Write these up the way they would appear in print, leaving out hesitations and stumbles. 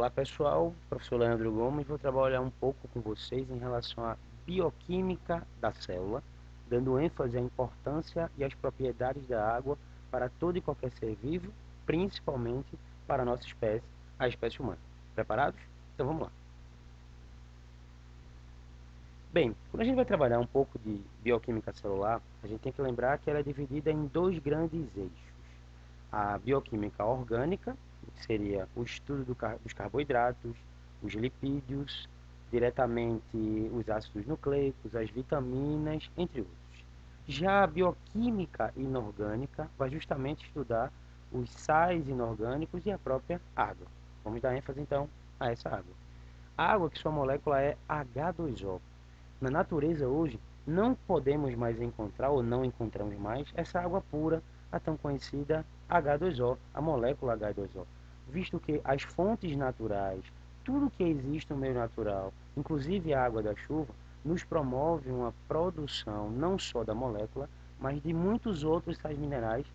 Olá pessoal, professor Leandro Gomes, vou trabalhar um pouco com vocês em relação à bioquímica da célula, dando ênfase à importância e às propriedades da água para todo e qualquer ser vivo, principalmente para a nossa espécie, a espécie humana. Preparados? Então vamos lá. Bem, quando a gente vai trabalhar um pouco de bioquímica celular, a gente tem que lembrar que ela é dividida em dois grandes eixos. A bioquímica orgânica, que seria o estudo dos carboidratos, os lipídios, diretamente os ácidos nucleicos, as vitaminas, entre outros. Já a bioquímica inorgânica vai justamente estudar os sais inorgânicos e a própria água. Vamos dar ênfase então a essa água. A água que sua molécula é H2O. Na natureza hoje, não podemos mais encontrar, ou não encontramos mais, essa água pura, a tão conhecida H2O, a molécula H2O, visto que as fontes naturais, tudo que existe no meio natural, inclusive a água da chuva, nos promove uma produção não só da molécula, mas de muitos outros sais minerais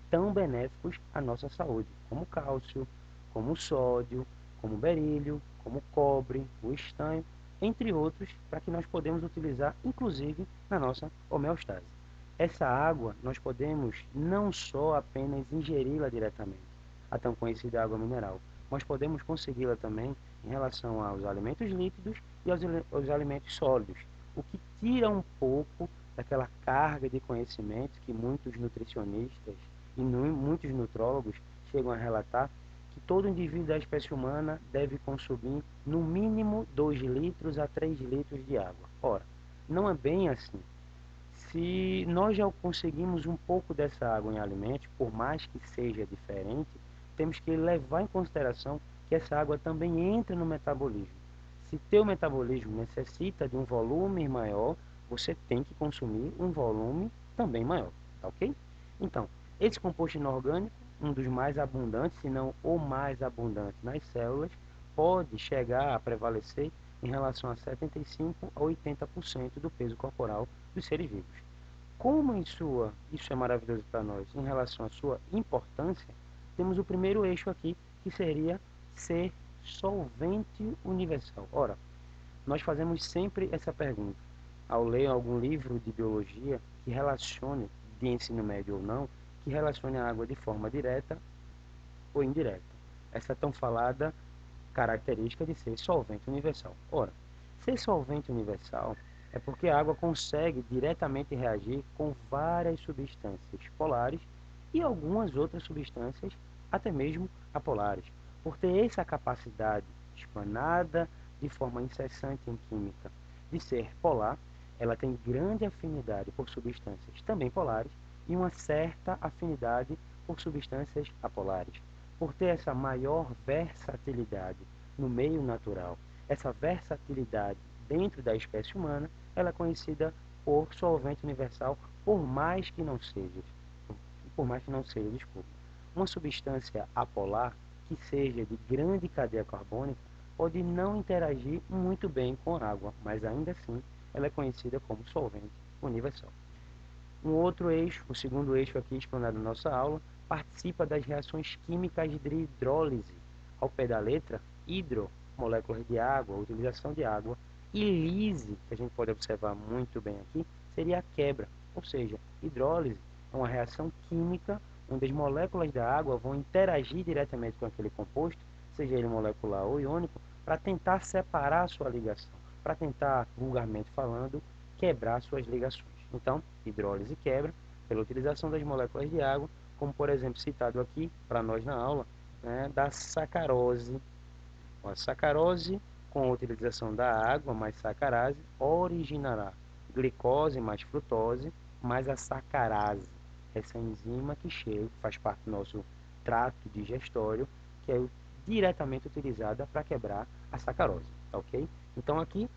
tão benéficos à nossa saúde, como cálcio, como sódio, como berílio, como cobre, o estanho, entre outros, para que nós podemos utilizar, inclusive, na nossa homeostase. Essa água, nós podemos não só apenas ingeri-la diretamente, a tão conhecida água mineral, mas podemos consegui-la também em relação aos alimentos líquidos e aos alimentos sólidos, o que tira um pouco daquela carga de conhecimento que muitos nutricionistas e muitos nutrólogos chegam a relatar que todo indivíduo da espécie humana deve consumir no mínimo 2 litros a 3 litros de água. Ora, não é bem assim. Se nós já conseguimos um pouco dessa água em alimentos, por mais que seja diferente, temos que levar em consideração que essa água também entra no metabolismo. Se teu metabolismo necessita de um volume maior, você tem que consumir um volume também maior, tá ok? Então, esse composto inorgânico, um dos mais abundantes, se não o mais abundante nas células, pode chegar a prevalecer em relação a 75 a 80% do peso corporal dos seres vivos. Como isso é maravilhoso para nós em relação à sua importância, temos o primeiro eixo aqui, que seria ser solvente universal. Ora, nós fazemos sempre essa pergunta ao ler algum livro de biologia que relacione, de ensino médio ou não, que relacione a água de forma direta ou indireta. Essa tão falada característica de ser solvente universal. Ora, ser solvente universal é porque a água consegue diretamente reagir com várias substâncias polares e algumas outras substâncias, até mesmo apolares. Por ter essa capacidade explanada de forma incessante em química de ser polar, ela tem grande afinidade por substâncias também polares e uma certa afinidade por substâncias apolares. Por ter essa maior versatilidade no meio natural, essa versatilidade dentro da espécie humana, ela é conhecida por solvente universal, por mais que não seja, desculpa. Uma substância apolar que seja de grande cadeia carbônica pode não interagir muito bem com a água, mas ainda assim ela é conhecida como solvente universal. Um outro eixo, o segundo eixo aqui explanado na nossa aula, participa das reações químicas de hidrólise. Ao pé da letra, hidro, moléculas de água, utilização de água, e lise, que a gente pode observar muito bem aqui, seria a quebra, ou seja, hidrólise é uma reação química onde as moléculas da água vão interagir diretamente com aquele composto, seja ele molecular ou iônico, para tentar separar a sua ligação, para tentar, vulgarmente falando, quebrar suas ligações. Então, hidrólise quebra pela utilização das moléculas de água, como por exemplo citado aqui para nós na aula, né, da sacarose. A sacarose, com a utilização da água mais sacarase, originará glicose mais frutose mais a sacarase, essa enzima que chega, faz parte do nosso trato digestório, que é diretamente utilizada para quebrar a sacarose, tá ok? Então aqui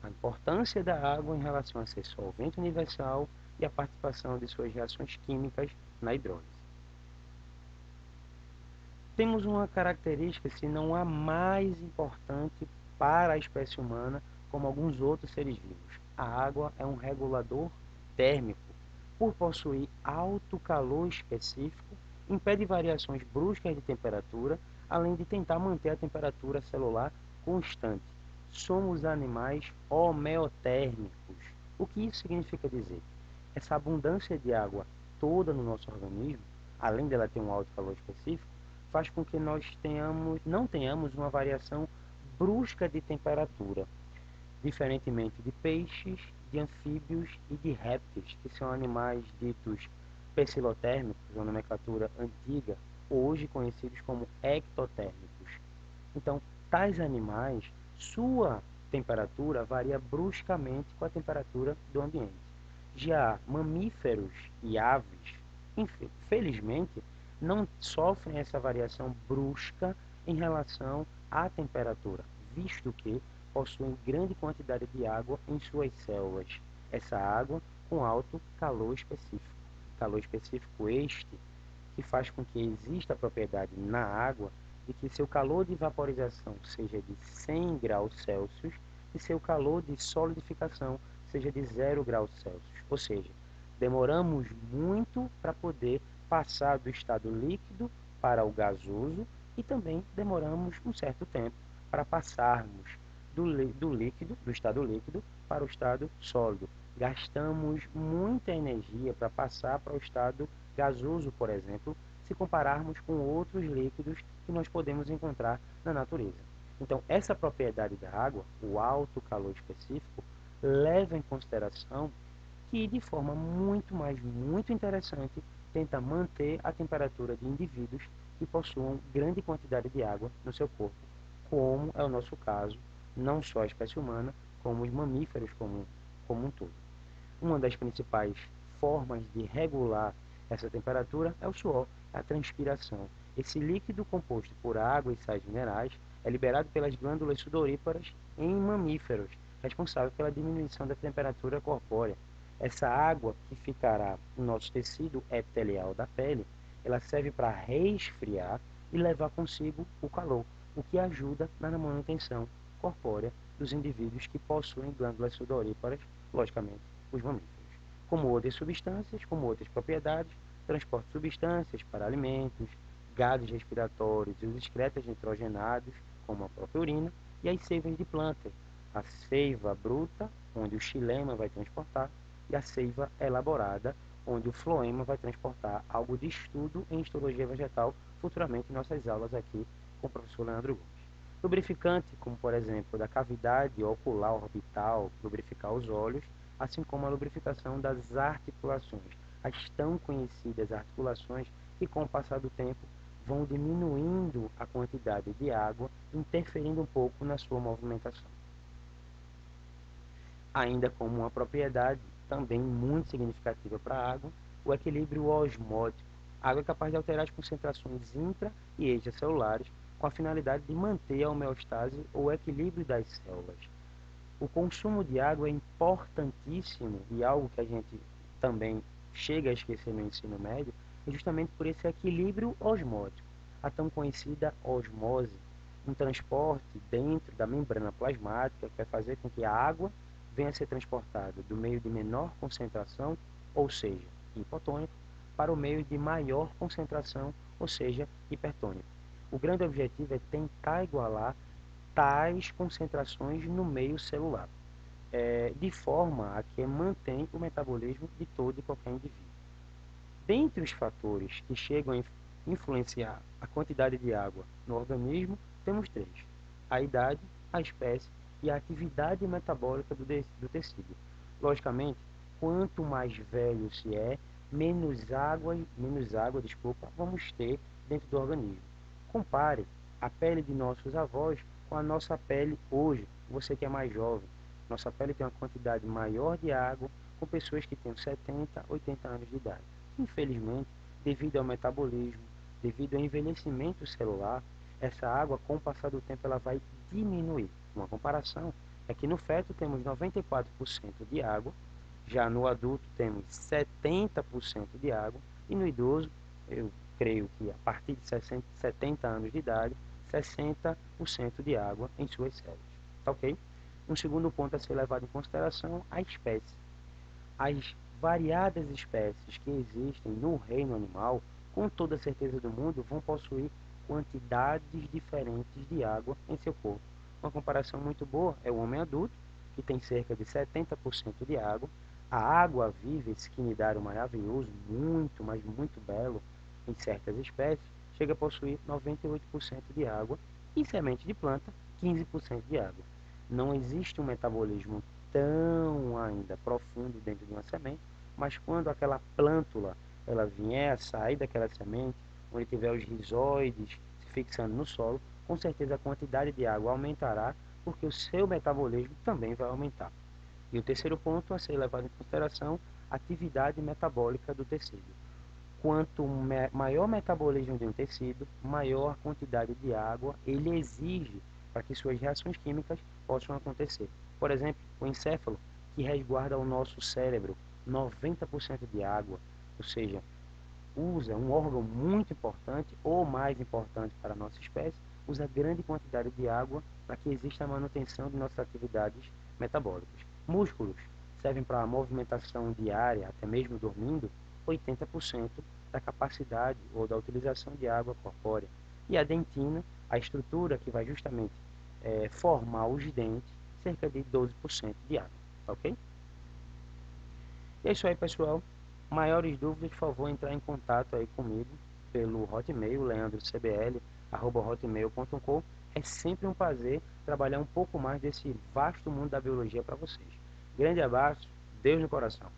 a importância da água em relação a ser solvente universal e a participação de suas reações químicas na hidrólise. Temos uma característica, se não a mais importante para a espécie humana, como alguns outros seres vivos. A água é um regulador térmico. Por possuir alto calor específico, impede variações bruscas de temperatura, além de tentar manter a temperatura celular constante. Somos animais homeotérmicos. O que isso significa dizer? Essa abundância de água toda no nosso organismo, além dela ter um alto calor específico, faz com que nós não tenhamos uma variação brusca de temperatura, diferentemente de peixes, de anfíbios e de répteis, que são animais ditos pecilotérmicos, uma nomenclatura antiga, hoje conhecidos como ectotérmicos. Então, tais animais, sua temperatura varia bruscamente com a temperatura do ambiente. Já mamíferos e aves, infelizmente, não sofrem essa variação brusca em relação à temperatura, visto que possuem grande quantidade de água em suas células. Essa água com alto calor específico. Calor específico este que faz com que exista a propriedade na água de que seu calor de vaporização seja de 100 graus Celsius e seu calor de solidificação seja de 0 graus Celsius. Ou seja, demoramos muito para poder passar do estado líquido para o gasoso e também demoramos um certo tempo para passarmos do estado líquido para o estado sólido. Gastamos muita energia para passar para o estado gasoso, por exemplo, se compararmos com outros líquidos que nós podemos encontrar na natureza. Então, essa propriedade da água, o alto calor específico, leva em consideração que, de forma muito interessante, tenta manter a temperatura de indivíduos que possuam grande quantidade de água no seu corpo, como é o nosso caso, não só a espécie humana, como os mamíferos como um todo. Uma das principais formas de regular essa temperatura é o suor, a transpiração. Esse líquido composto por água e sais minerais é liberado pelas glândulas sudoríparas em mamíferos, responsável pela diminuição da temperatura corpórea. Essa água que ficará no nosso tecido epitelial da pele, ela serve para resfriar e levar consigo o calor, o que ajuda na manutenção corpórea dos indivíduos que possuem glândulas sudoríparas, logicamente, os mamíferos. Como outras substâncias, como outras propriedades, transporte de substâncias para alimentos, gases respiratórios e os excretas nitrogenados, como a própria urina, e as seivas de plantas, a seiva bruta, onde o xilema vai transportar, e a seiva elaborada, onde o floema vai transportar algo de estudo em histologia vegetal, futuramente em nossas aulas aqui com o professor Leandro Gomes. Lubrificante, como por exemplo da cavidade ocular orbital, lubrificar os olhos, assim como a lubrificação das articulações, as tão conhecidas articulações que com o passar do tempo vão diminuindo a quantidade de água, interferindo um pouco na sua movimentação. Ainda como uma propriedade também muito significativa para a água, o equilíbrio osmótico. A água é capaz de alterar as concentrações intra e extracelulares com a finalidade de manter a homeostase ou equilíbrio das células. O consumo de água é importantíssimo e algo que a gente também chega a esquecer no ensino médio, é justamente por esse equilíbrio osmótico, a tão conhecida osmose, um transporte dentro da membrana plasmática que vai fazer com que a água venha a ser transportada do meio de menor concentração, ou seja, hipotônico, para o meio de maior concentração, ou seja, hipertônico. O grande objetivo é tentar igualar tais concentrações no meio celular, de forma a que mantém o metabolismo de todo e qualquer indivíduo. Dentre os fatores que chegam a influenciar a quantidade de água no organismo, temos três: a idade, a espécie e a atividade metabólica do tecido. Logicamente, quanto mais velho se é, menos água, vamos ter dentro do organismo. Compare a pele de nossos avós com a nossa pele hoje, você que é mais jovem. Nossa pele tem uma quantidade maior de água com pessoas que têm 70, 80 anos de idade. Infelizmente, devido ao metabolismo, devido ao envelhecimento celular, essa água, com o passar do tempo, ela vai diminuir. Uma comparação é que no feto temos 94% de água, já no adulto temos 70% de água, e no idoso, eu creio que a partir de 70 anos de idade, 60% de água em suas células. Tá ok? Um segundo ponto a ser levado em consideração, a espécie. As variadas espécies que existem no reino animal, com toda a certeza do mundo, vão possuir quantidades diferentes de água em seu corpo. Uma comparação muito boa é o homem adulto, que tem cerca de 70% de água. A água viva, esse quinidário maravilhoso, muito, mas muito belo, em certas espécies, chega a possuir 98% de água e semente de planta, 15% de água. Não existe um metabolismo tão ainda profundo dentro de uma semente, mas quando aquela plântula ela vier a sair daquela semente, onde tiver os rizóides se fixando no solo, com certeza a quantidade de água aumentará, porque o seu metabolismo também vai aumentar. E o terceiro ponto a ser levado em consideração, a atividade metabólica do tecido. Quanto maior o metabolismo de um tecido, maior a quantidade de água ele exige para que suas reações químicas possam acontecer. Por exemplo, o encéfalo, que resguarda o nosso cérebro 90% de água, ou seja, usa um órgão muito importante, ou mais importante para a nossa espécie, usa grande quantidade de água para que exista a manutenção de nossas atividades metabólicas. Músculos servem para a movimentação diária, até mesmo dormindo, 80% da capacidade ou da utilização de água corpórea. E a dentina, a estrutura que vai justamente formar os dentes, cerca de 12% de água, ok? E é isso aí, pessoal. Maiores dúvidas, por favor, entrar em contato aí comigo pelo Hotmail, leandrocbl@hotmail.com. É sempre um prazer trabalhar um pouco mais desse vasto mundo da biologia para vocês. Grande abraço, Deus no coração.